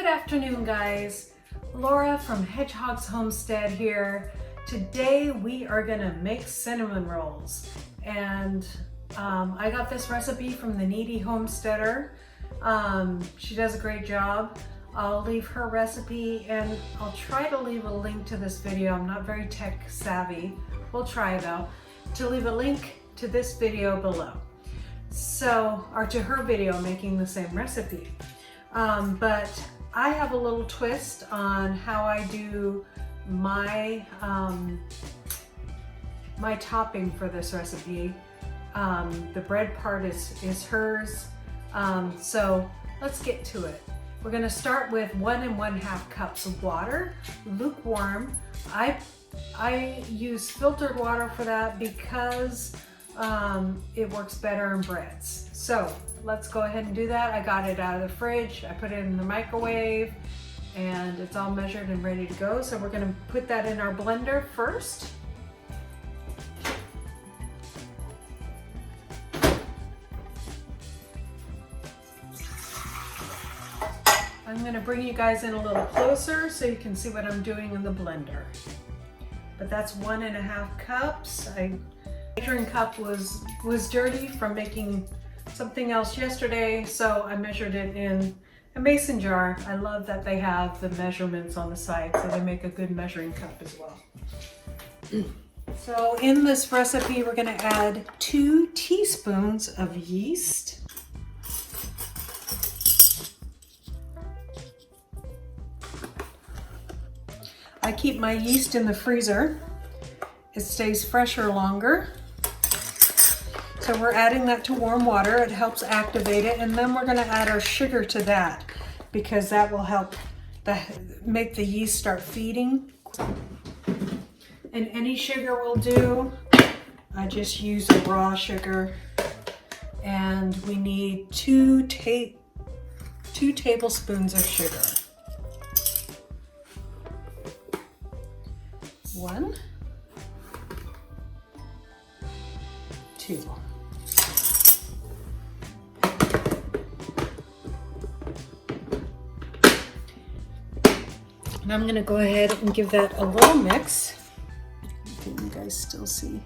afternoon, guys. Laura from Hedgehog's Homestead here. Today we are gonna make cinnamon rolls, and I got this recipe from the Kneady homesteader. She does a great job. I'll leave her recipe and I'll try to leave a link to this video. I'm not very tech savvy. We'll try though, to leave a link to this video below. Or to her video making the same recipe. But I have a little twist on how I do my my topping for this recipe. The bread part is hers. So let's get to it. We're gonna start with 1 1/2 cups of water, lukewarm. I use filtered water for that because it works better in breads. So let's go ahead and do that. I got it out of the fridge. I put it in the microwave and it's all measured and ready to go. So we're gonna put that in our blender first. I'm gonna bring you guys in a little closer so you can see what I'm doing in the blender. But that's 1 1/2 cups. Measuring cup was dirty from making something else yesterday, so I measured it in a mason jar. I love that they have the measurements on the side, so they make a good measuring cup as well. So in this recipe, we're gonna add 2 teaspoons of yeast. I keep my yeast in the freezer. It stays fresher longer. So we're adding that to warm water. It helps activate it. And then we're gonna add our sugar to that because that will help make the yeast start feeding. And any sugar will do. I just use a raw sugar. And we need 2 tablespoons of sugar. 1, 2. And I'm gonna go ahead and give that a little mix. Can you guys still see?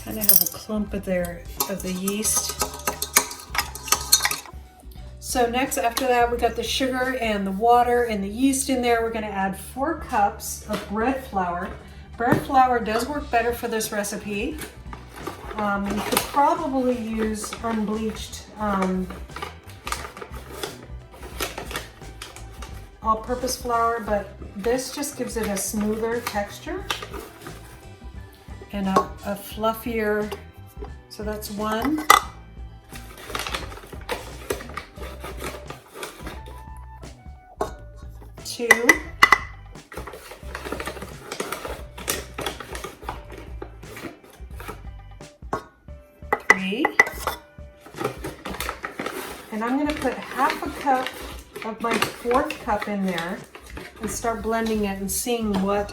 Kind of have a clump of the yeast. So next, after that, we got the sugar and the water and the yeast in there. We're gonna add 4 cups of bread flour. Bread flour does work better for this recipe. You could probably use unbleached all-purpose flour, but this just gives it a smoother texture and a fluffier. So that's 1. 2. 3. And I'm going to put 1/2 cup of my 4th cup in there and start blending it and seeing where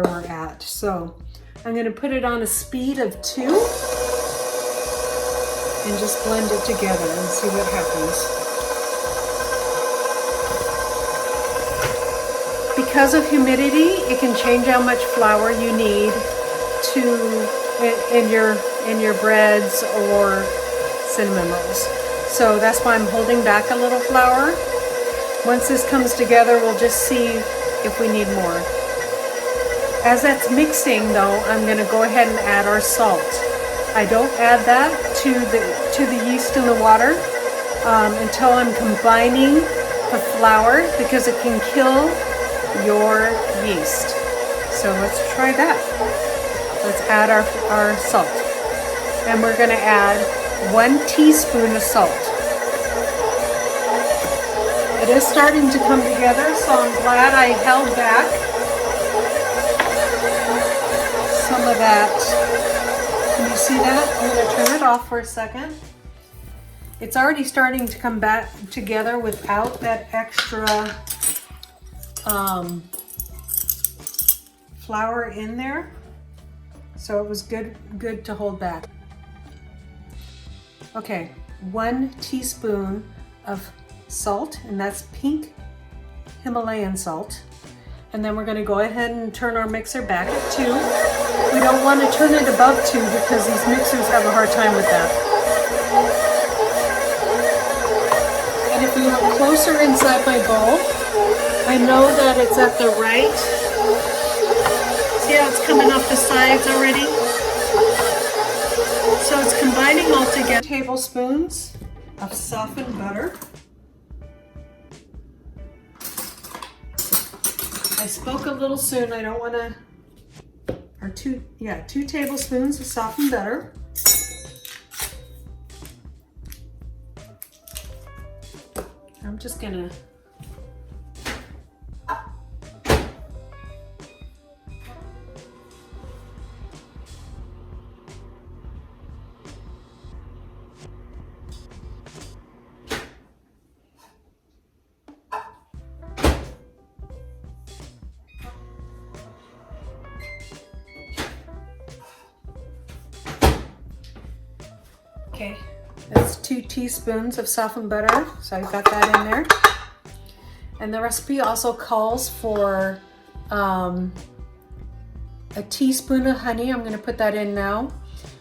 we're at. So I'm going to put it on a speed of 2 and just blend it together and see what happens. Because of humidity, it can change how much flour you need in your breads or cinnamon rolls. So that's why I'm holding back a little flour. Once this comes together, we'll just see if we need more. As that's mixing though, I'm gonna go ahead and add our salt. I don't add that to the yeast in the water until I'm combining the flour because it can kill your yeast. So let's try that. Let's add our salt. And we're gonna add 1 teaspoon of salt. It is starting to come together, so I'm glad I held back some of that. Can you see that? I'm gonna turn it off for a second. It's already starting to come back together without that extra flour in there. So it was good to hold back. Okay, 1 teaspoon of salt, and that's pink Himalayan salt. And then we're going to go ahead and turn our mixer back at 2. We don't want to turn it above 2 because these mixers have a hard time with that. And if we look closer inside my bowl, I know that it's at the right. See how it's coming off the sides already? So it's combining all together. Tablespoons of softened butter. I spoke a little soon. I don't want to, or 2 tablespoons of softened butter. I'm just gonna Okay, that's 2 teaspoons of softened butter, so I've got that in there. And the recipe also calls for a teaspoon of honey. I'm going to put that in now.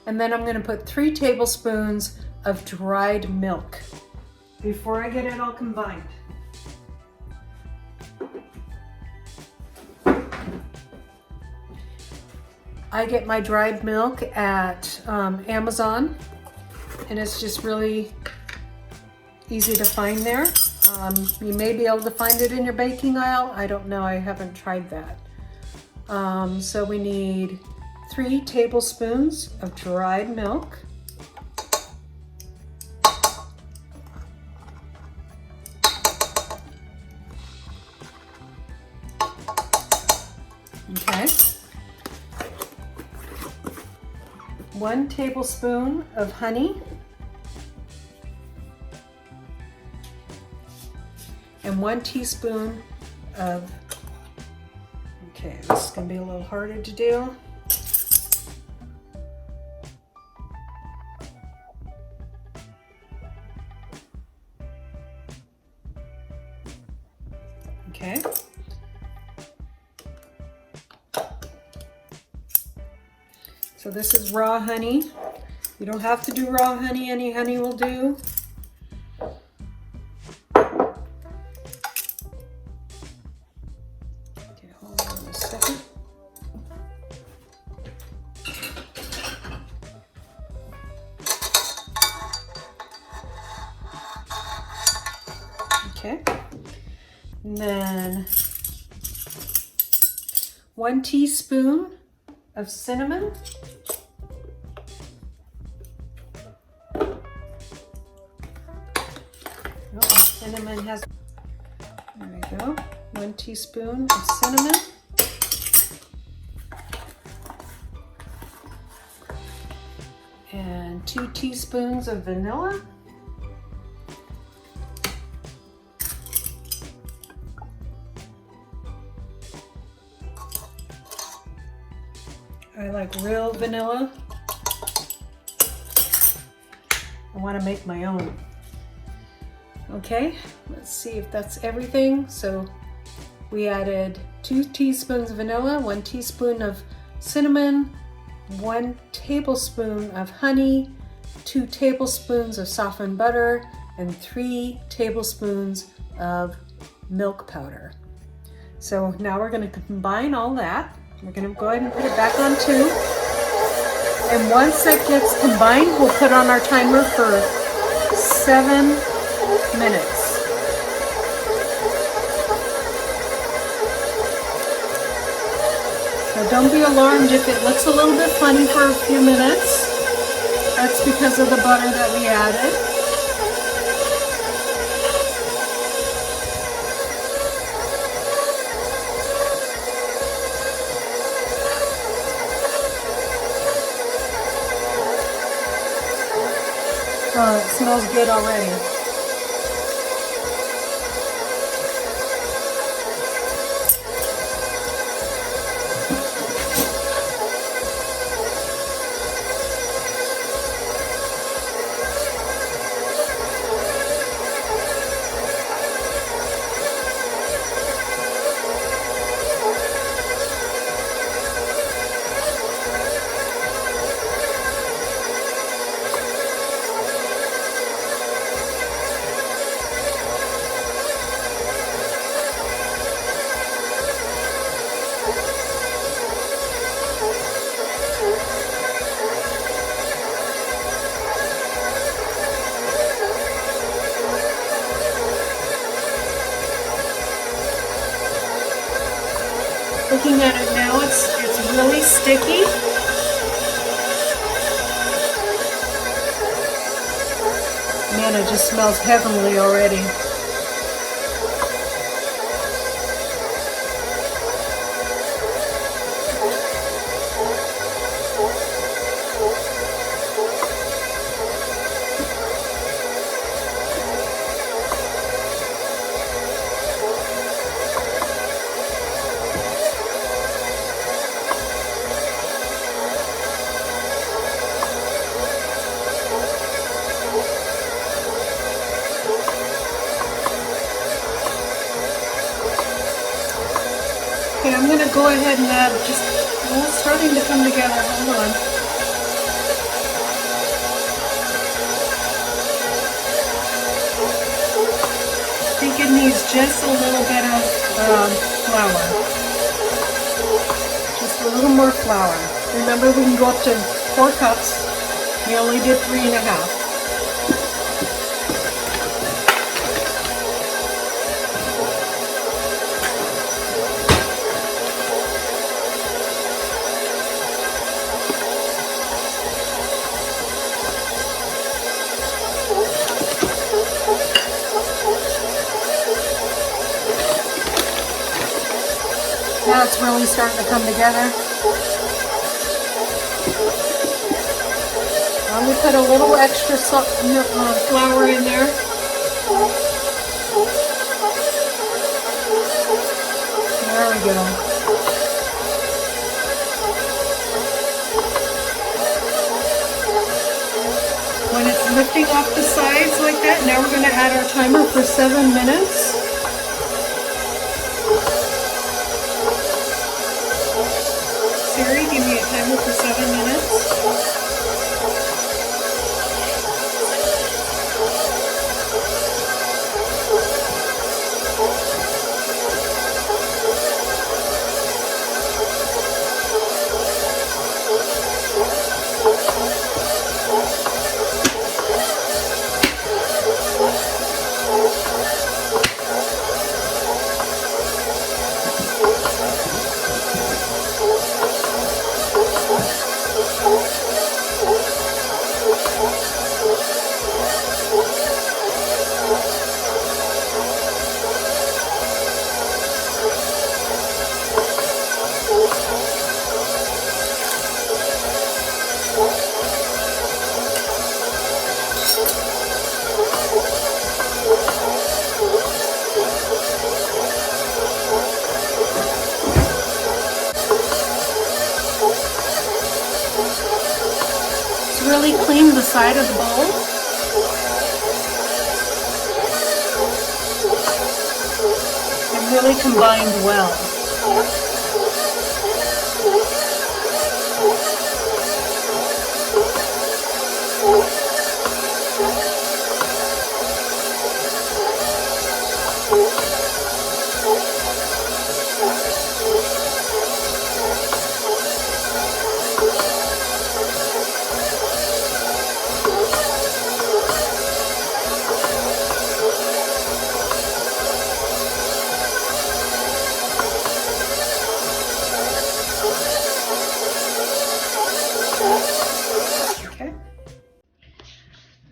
And then I'm going to put 3 tablespoons of dried milk before I get it all combined. I get my dried milk at Amazon. And it's just really easy to find there. You may be able to find it in your baking aisle. I don't know, I haven't tried that. So we need 3 tablespoons of dried milk. Okay. 1 tablespoon of honey. And 1 teaspoon of, okay, this is going to be a little harder to do. Okay. So this is raw honey. You don't have to do raw honey, any honey will do. Okay, and then 1 teaspoon of cinnamon. Cinnamon has, there we go, 1 teaspoon of cinnamon. And 2 teaspoons of vanilla. I like real vanilla. I want to make my own. Okay, let's see if that's everything. So we added 2 teaspoons of vanilla, 1 teaspoon of cinnamon, 1 tablespoon of honey, 2 tablespoons of softened butter, and 3 tablespoons of milk powder. So now we're going to combine all that. We're going to go ahead and put it back on 2. And once that gets combined, we'll put on our timer for 7 minutes. So don't be alarmed if it looks a little bit funny for a few minutes. That's because of the butter that we added. smells good already. Looking at it now, it's really sticky. Man, it just smells heavenly already. Okay, I'm going to go ahead and add it's starting to come together. Hold on. I think it needs just a little bit of flour. Just a little more flour. Remember, we can go up to 4 cups. We only did 3.5. Now it's really starting to come together. I'm going to put a little extra flour in there. There we go. When it's lifting off the sides like that, now we're going to add our timer for 7 minutes. Siri, give me a timer for 7 minutes. Really clean the side of the bowl. And really combined well.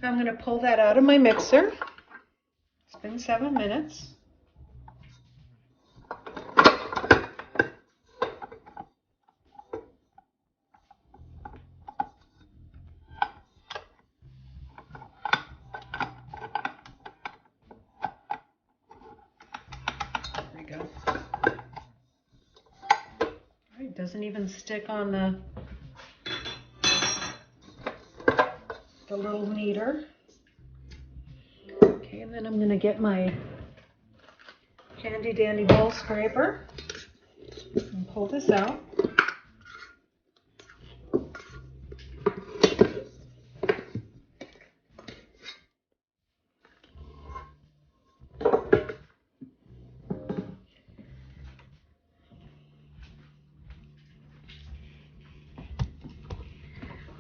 I'm going to pull that out of my mixer. It's been 7 minutes. doesn't even stick on the little kneader. Okay, and then I'm going to get my handy dandy bowl scraper and pull this out.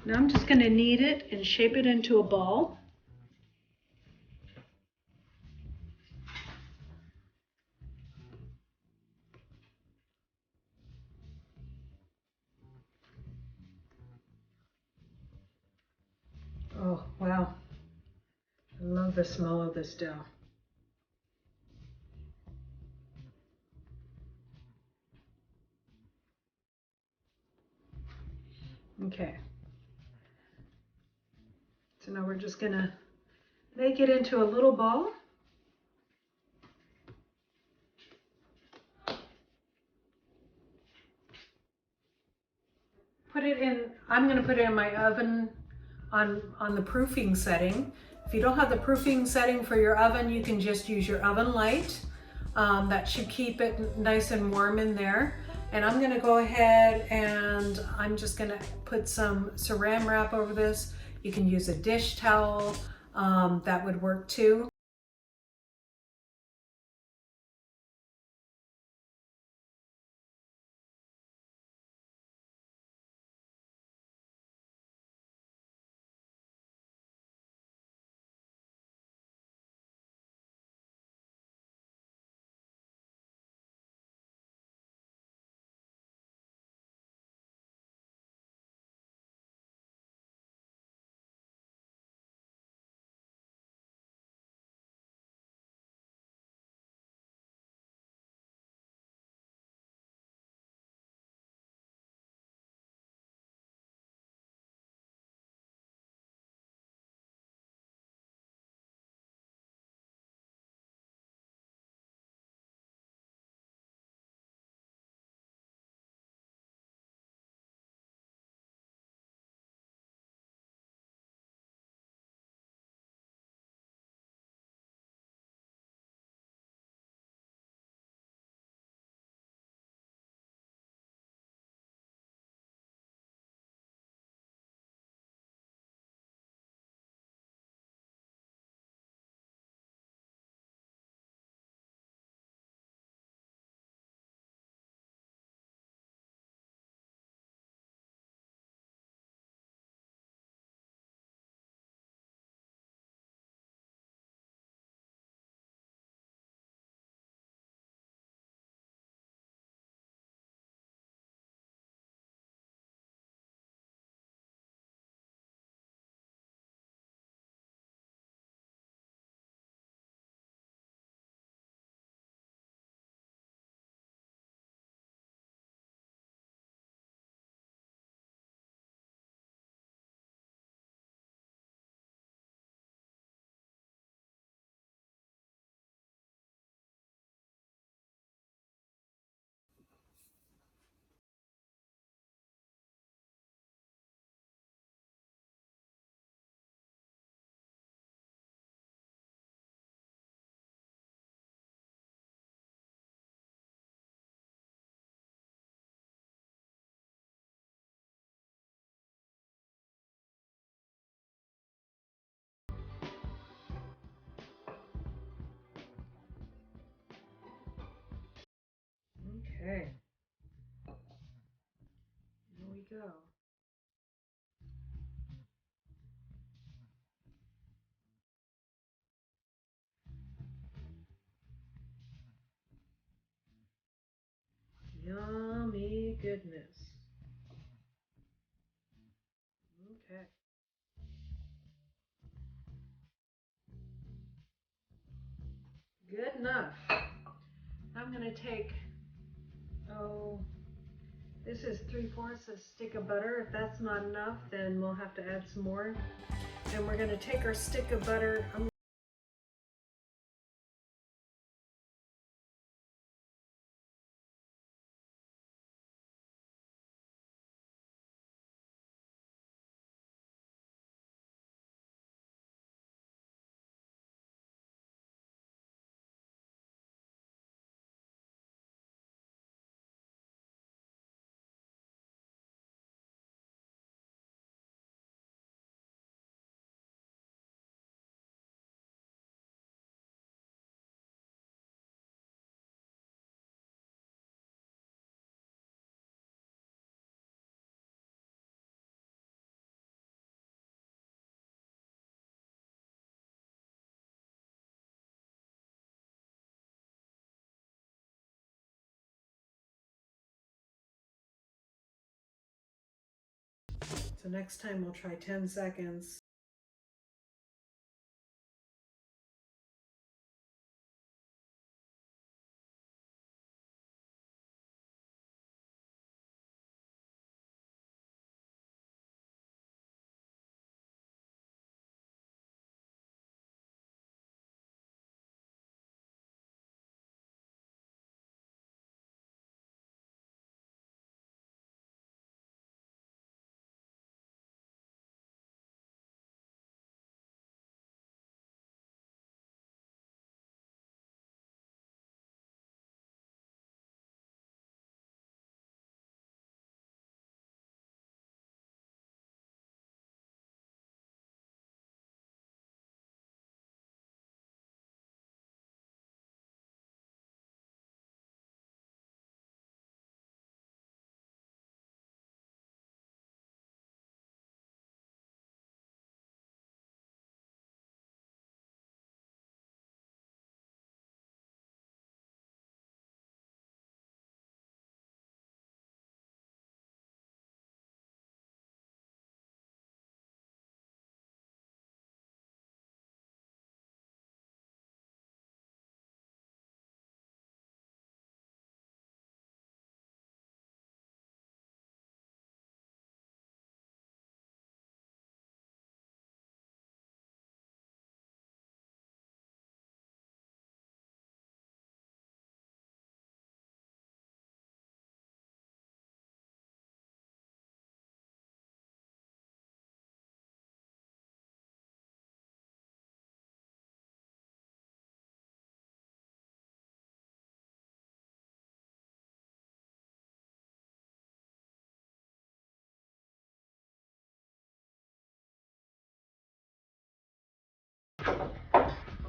Now I'm just going to knead it and shape it into a ball. Oh, wow. I love the smell of this dough. Okay. So now we're just going to make it into a little ball. Put it in, I'm going to put it in my oven on the proofing setting. If you don't have the proofing setting for your oven, you can just use your oven light. That should keep it nice and warm in there. And I'm going to go ahead and I'm just going to put some saran wrap over this. You can use a dish towel, that would work too. Okay, here we go. Yummy goodness. Okay. Good enough. I'm going to take, this is 3/4 a stick of butter. If that's not enough, then we'll have to add some more. And we're going to take our stick of butter. So next time we'll try 10 seconds.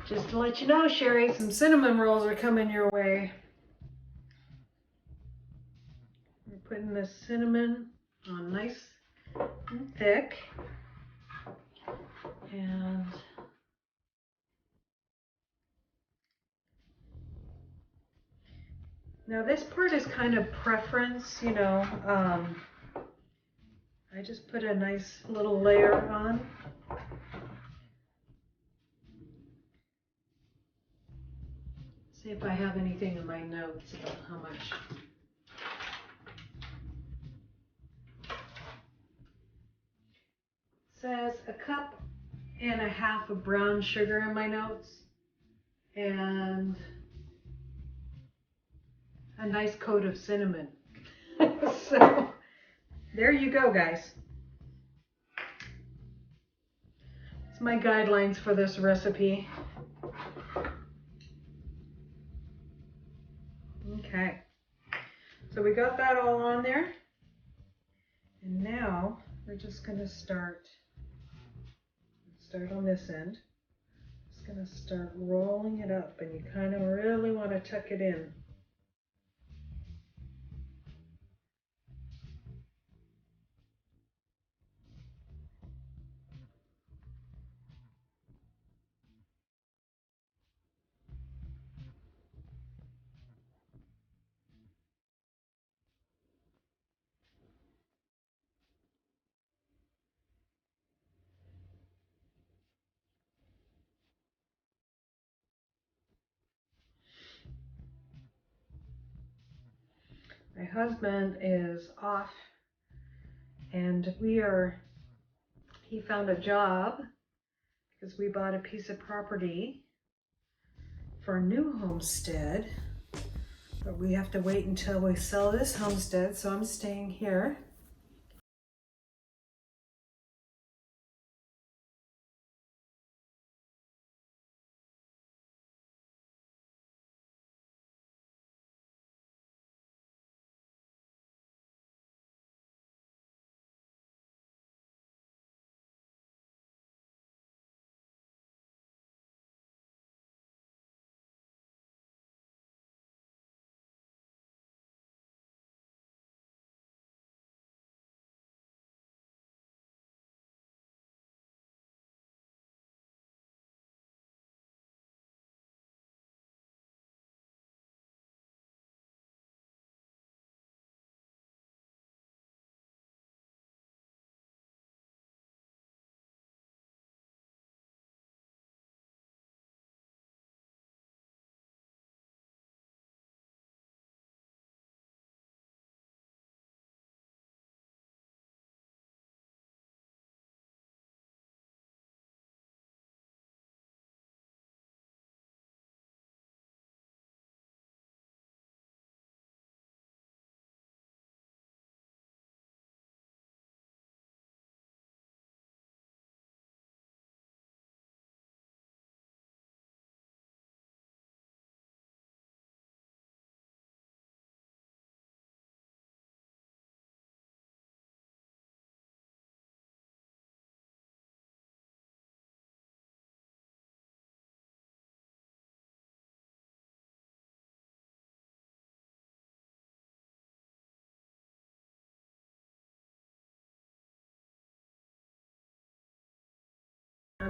Just to let you know, Sherry, some cinnamon rolls are coming your way. We're putting the cinnamon on nice and thick. And now this part is kind of preference, you know. I just put a nice little layer on. See if I have anything in my notes about how much. It says 1.5 cups of brown sugar in my notes, and a nice coat of cinnamon. So there you go, guys. It's my guidelines for this recipe. Okay, so we got that all on there, and now we're just going to start on this end. Just going to start rolling it up, and you kind of really want to tuck it in. My husband is off, and he found a job because we bought a piece of property for a new homestead, but we have to wait until we sell this homestead, so I'm staying here.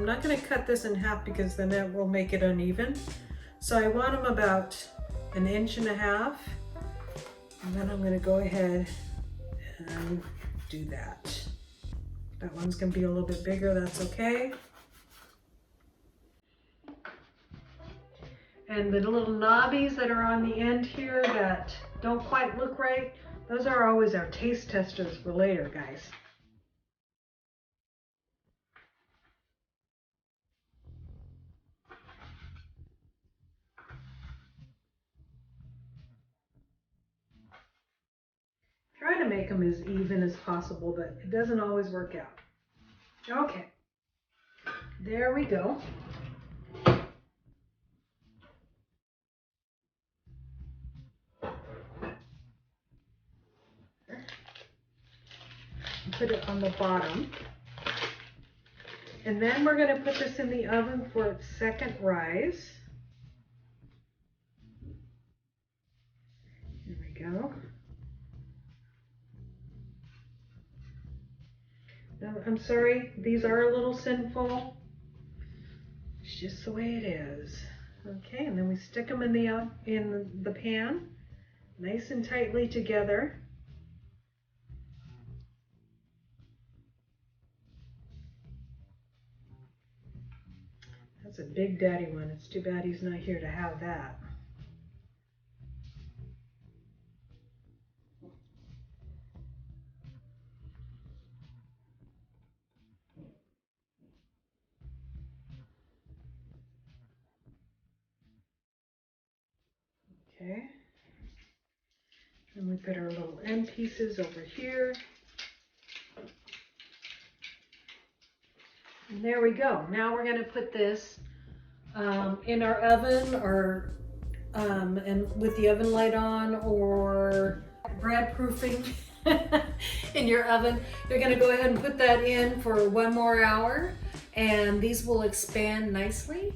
I'm not going to cut this in half because then it will make it uneven. So I want them about 1.5 inches. And then I'm going to go ahead and do that. That one's going to be a little bit bigger, that's okay. And the little knobbies that are on the end here that don't quite look right, those are always our taste testers for later, guys. Try to make them as even as possible, but it doesn't always work out. Okay, there we go. Put it on the bottom. And then we're going to put this in the oven for its second rise. Here we go. Now, I'm sorry, these are a little sinful. It's just the way it is. Okay, and then we stick them in the pan, nice and tightly together. That's a big daddy one. It's too bad he's not here to have that. Okay. And we put our little end pieces over here. And there we go. Now we're going to put this in our oven, or and with the oven light on, or bread proofing in your oven. You're going to go ahead and put that in for 1 more hour, and these will expand nicely.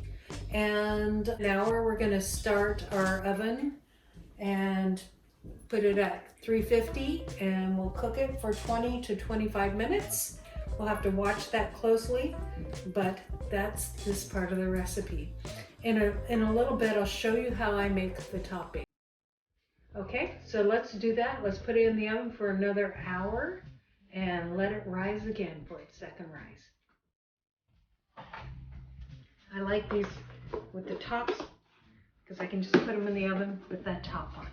And an hour, we're going to start our oven and put it at 350, and we'll cook it for 20 to 25 minutes. We'll have to watch that closely, but that's this part of the recipe. In a little bit, I'll show you how I make the topping. Okay, so let's do that. Let's put it in the oven for another hour and let it rise again for its second rise. I like these with the tops because I can just put them in the oven with that top on.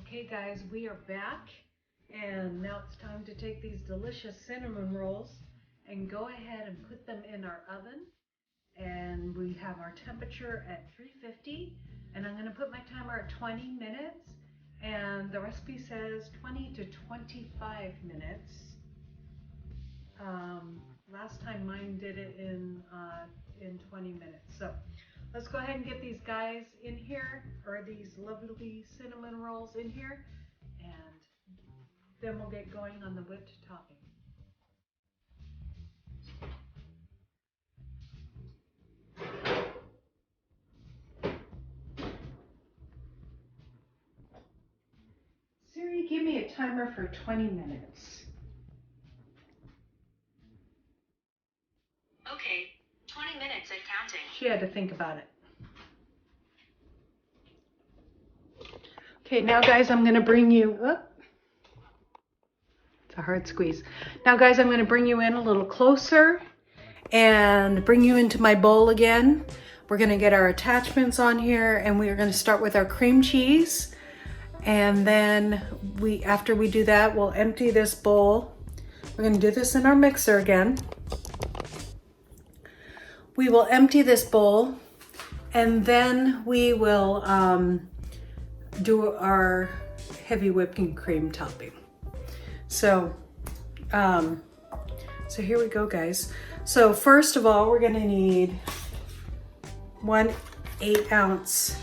Okay guys, we are back, and now it's time to take these delicious cinnamon rolls and go ahead and put them in our oven. And we have our temperature at 350, and I'm going to put my timer at 20 minutes, and the recipe says 20 to 25 minutes. Last time mine did it in 20 minutes. So let's go ahead and get these guys in here, or these lovely cinnamon rolls in here, and then we'll get going on the whipped topping. Siri, give me a timer for 20 minutes. Okay, 20 minutes and counting. She had to think about it. Okay, now guys, I'm going to bring you up. It's a hard squeeze. Now guys, I'm going to bring you in a little closer and bring you into my bowl again. We're going to get our attachments on here, and we are going to start with our cream cheese. And then after we do that, we'll empty this bowl. We're going to do this in our mixer again. We will empty this bowl, and then we will do our heavy whipping cream topping. So here we go, guys. So first of all, we're going to need 1 8-ounce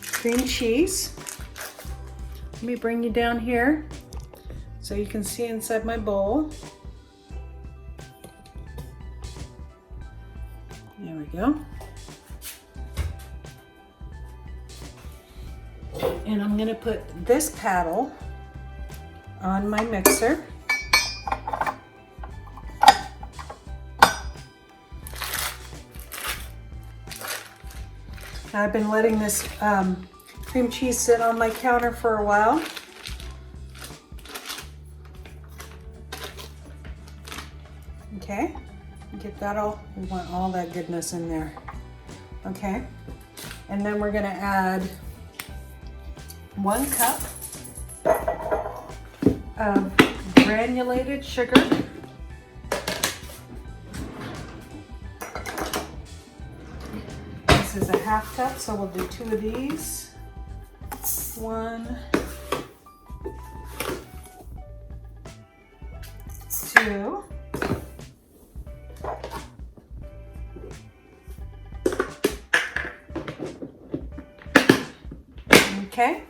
cream cheese. Let me bring you down here so you can see inside my bowl. There we go. And I'm gonna put this paddle on my mixer. I've been letting this cream cheese sit on my counter for a while. Okay, get that all, we want all that goodness in there. Okay, and then we're gonna add 1 cup of granulated sugar. This is a 1/2 cup, so we'll do 2 of these. 1, 2. Okay,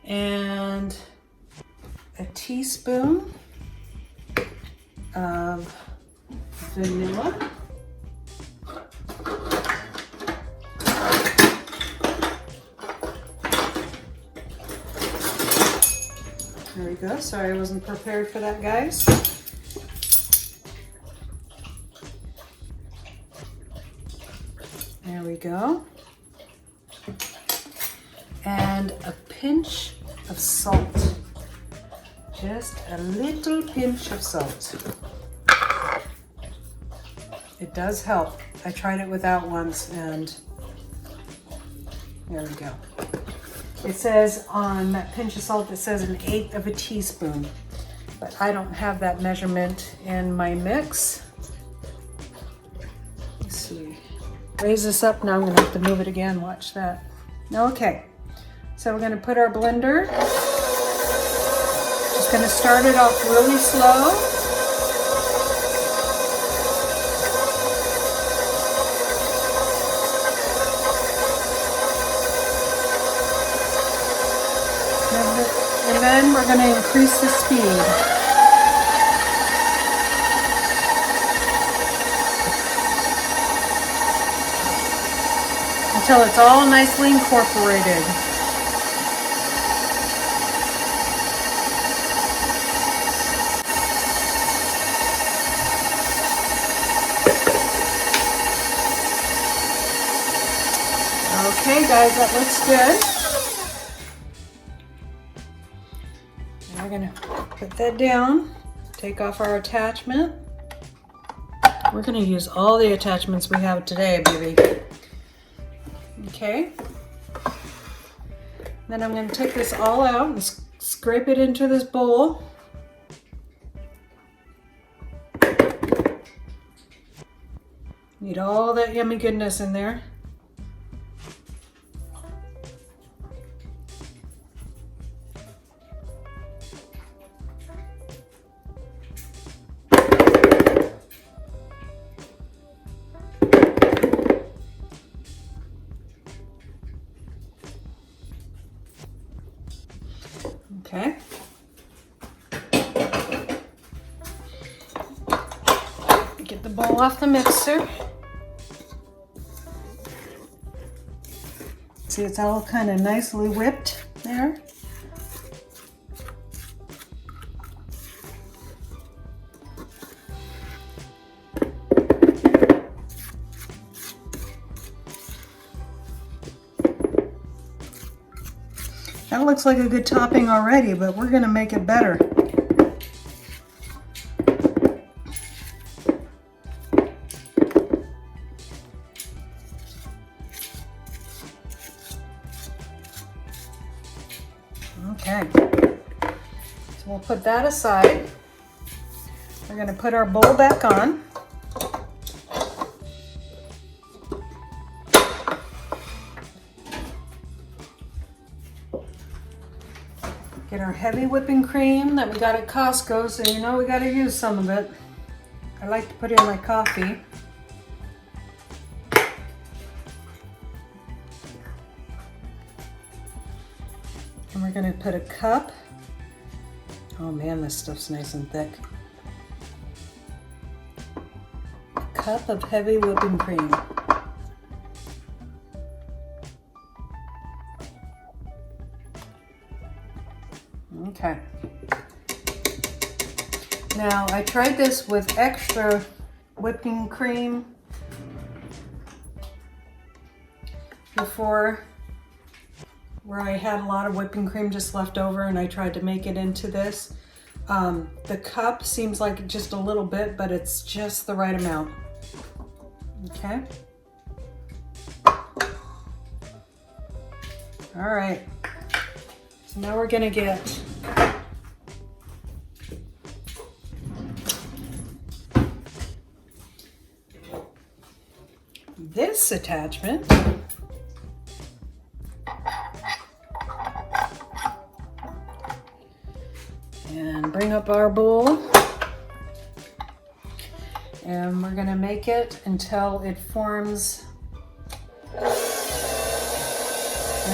and a teaspoon of vanilla. There we go. Sorry, I wasn't prepared for that, guys. There we go. And a pinch of salt. Just a little pinch of salt. It does help. I tried it without once, and there we go. It says on that pinch of salt, it says 1/8 of a teaspoon, but I don't have that measurement in my mix. Let's see. Raise this up now. I'm gonna have to move it again. Watch that. Okay. So we're gonna put our blender. Just gonna start it off really slow. And then we're gonna increase the speed. Until it's all nicely incorporated. Okay guys, that looks good. And we're gonna put that down, take off our attachment. We're gonna use all the attachments we have today, baby. Okay. Then I'm gonna take this all out and scrape it into this bowl. Need all that yummy goodness in there. Okay. Get the bowl off the mixer. See, it's all kind of nicely whipped there. That looks like a good topping already, but we're gonna make it better. Okay, so we'll put that aside. We're gonna put our bowl back on. Get our heavy whipping cream that we got at Costco, so you know we gotta use some of it. I like to put in my coffee. And we're gonna put a cup. Oh man, this stuff's nice and thick. A cup of heavy whipping cream. Okay. Now I tried this with extra whipping cream before, where I had a lot of whipping cream just left over and I tried to make it into this. The cup seems like just a little bit, but it's just the right amount. Okay. All right. So now we're gonna get this attachment. And bring up our bowl. And we're gonna make it until it forms a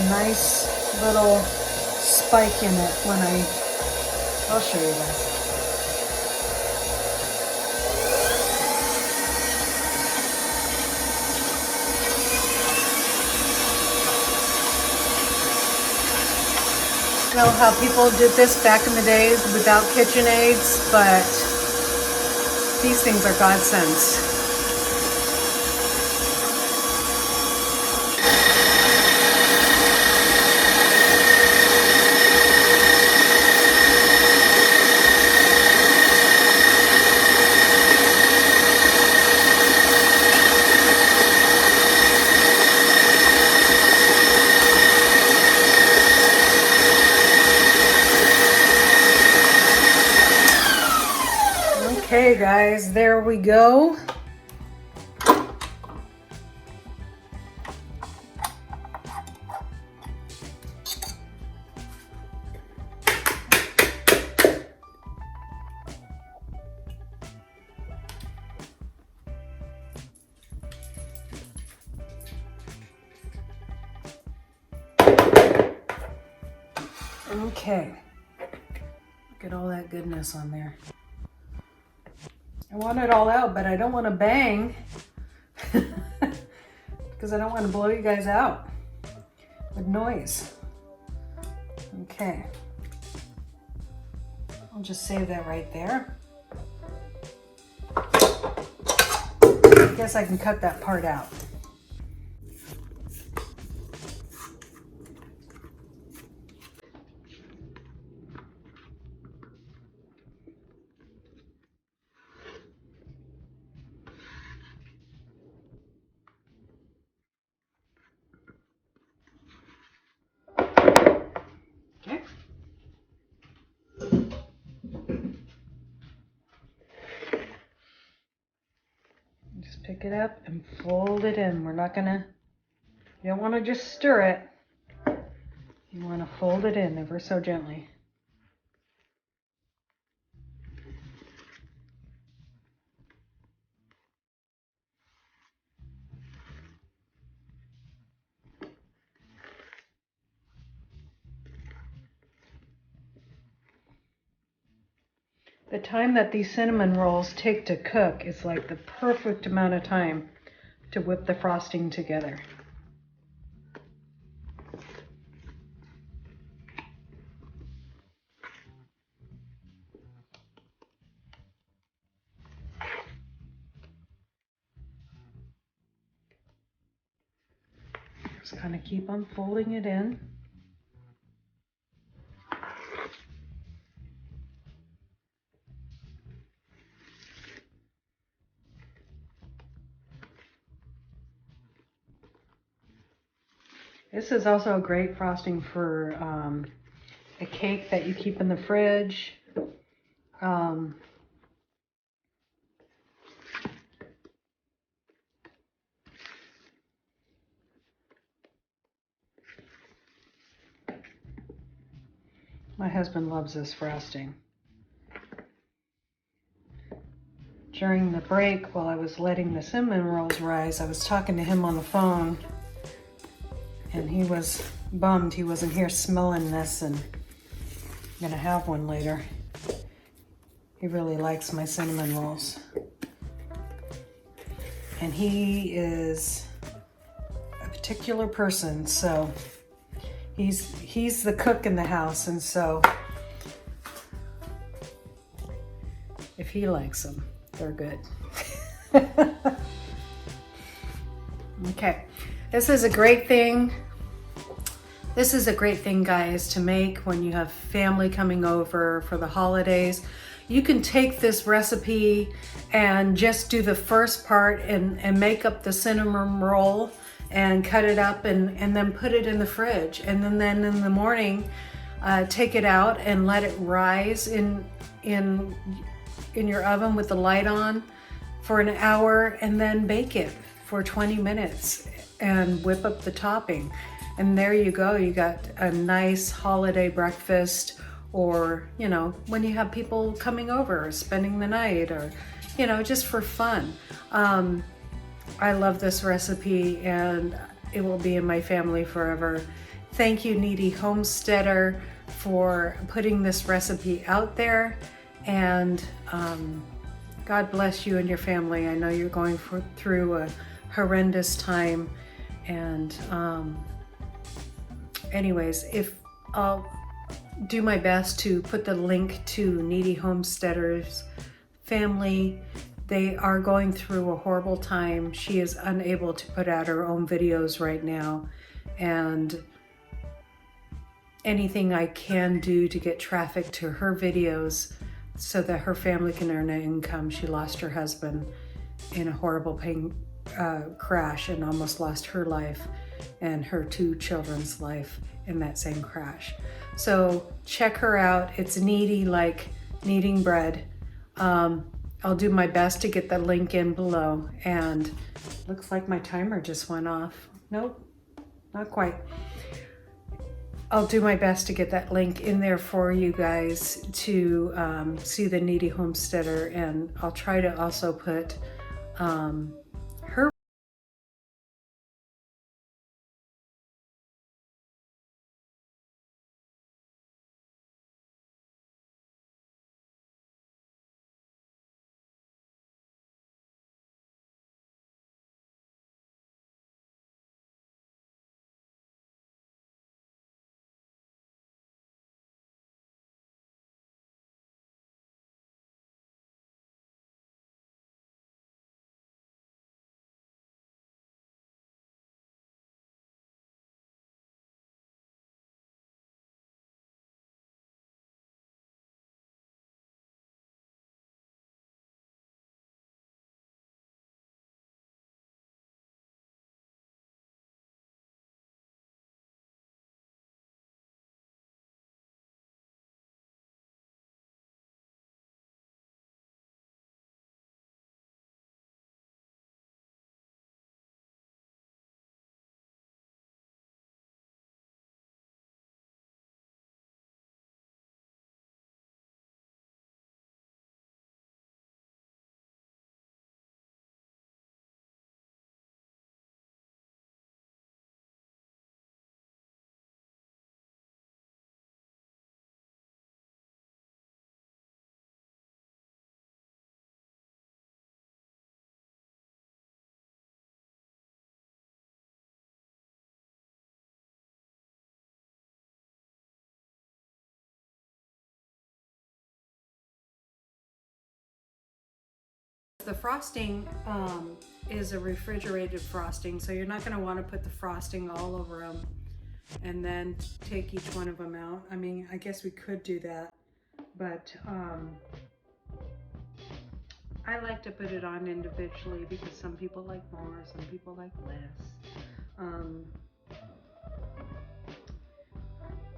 nice little spike in it I'll show you guys. I know how people did this back in the days without KitchenAids, but these things are godsends. Okay guys, there we go. Okay, look at all that goodness on there. I want it all out, but I don't want to bang because I don't want to blow you guys out with noise. Okay, I'll just save that right there. I guess I can cut that part out. Just pick it up and fold it in. You don't want to just stir it. You want to fold it in ever so gently. The time that these cinnamon rolls take to cook is like the perfect amount of time to whip the frosting together. Just kind of keep on folding it in. This is also a great frosting for a cake that you keep in the fridge. My husband loves this frosting. During the break, while I was letting the cinnamon rolls rise, I was talking to him on the phone, and he was bummed he wasn't here smelling this, and I'm gonna have one later. He really likes my cinnamon rolls. And he is a particular person, so he's the cook in the house, and so he likes them. They're good. Okay, this is a great thing. This is a great thing, guys, to make when you have family coming over for the holidays. You can take this recipe and just do the first part and make up the cinnamon roll and cut it up and then put it in the fridge. And then in the morning, take it out and let it rise in your oven with the light on for an hour, and then bake it for 20 minutes and whip up the topping. And there you go, you got a nice holiday breakfast, or, you know, when you have people coming over or spending the night, or, you know, just for fun. I love this recipe and it will be in my family forever. Thank you, Kneady Homesteader, for putting this recipe out there, and God bless you and your family. I know you're going through a horrendous time, and anyways, if I'll do my best to put the link to Kneady Homesteader's family. They are going through a horrible time. She is unable to put out her own videos right now, and anything I can do to get traffic to her videos so that her family can earn an income. She lost her husband in a horrible crash and almost lost her life and her 2 children's life in that same crash. So check her out. It's kneady, like kneading bread. I'll do my best to get the link in below. And looks like my timer just went off. Nope, not quite. I'll do my best to get that link in there for you guys to see the Kneady Homesteader, and I'll try to also put her The frosting is a refrigerated frosting, so you're not going to want to put the frosting all over them and then take each one of them out. I mean, I guess we could do that, but I like to put it on individually because some people like more, some people like less.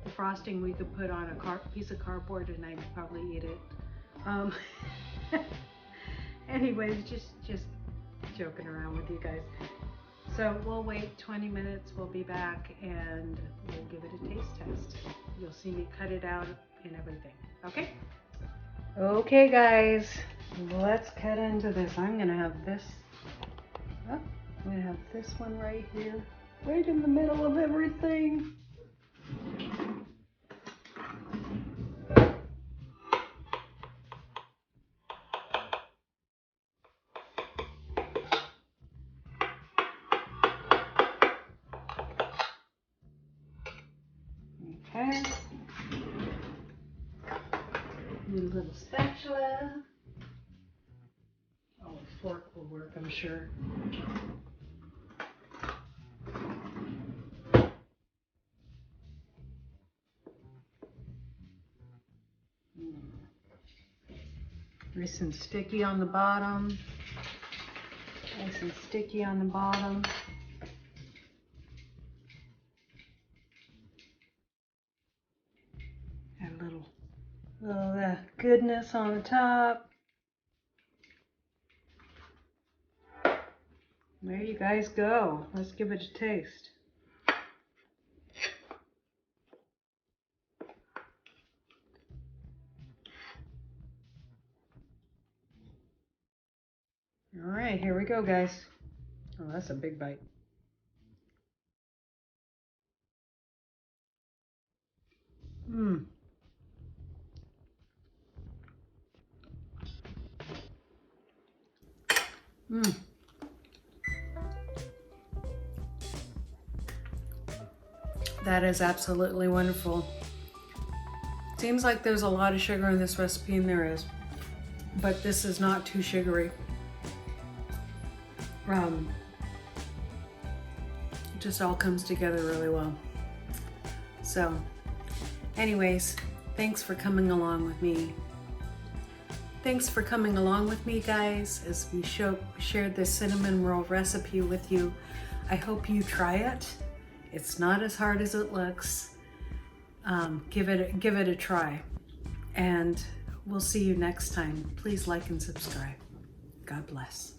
The frosting we could put on a piece of cardboard and I'd probably eat it. Anyways, just joking around with you guys. So we'll wait 20 minutes, we'll be back, and we'll give it a taste test. You'll see me cut it out and everything, okay? Okay guys, let's cut into this. I'm gonna have this, I'm gonna have this one right here, right in the middle of everything. Okay. Need a little spatula. fork will work, I'm sure. Nice and sticky on the bottom. Nice and sticky on the bottom. Add a little of that goodness on the top. There you guys go. Let's give it a taste. All right, here we go, guys. Oh, that's a big bite. Mmm. Mmm. That is absolutely wonderful. Seems like there's a lot of sugar in this recipe, and there is, but this is not too sugary. It just all comes together really well. So, anyways, thanks for coming along with me. Thanks for coming along with me, guys, as we shared this cinnamon roll recipe with you. I hope you try it. It's not as hard as it looks. Give it a try, and we'll see you next time. Please like and subscribe. God bless.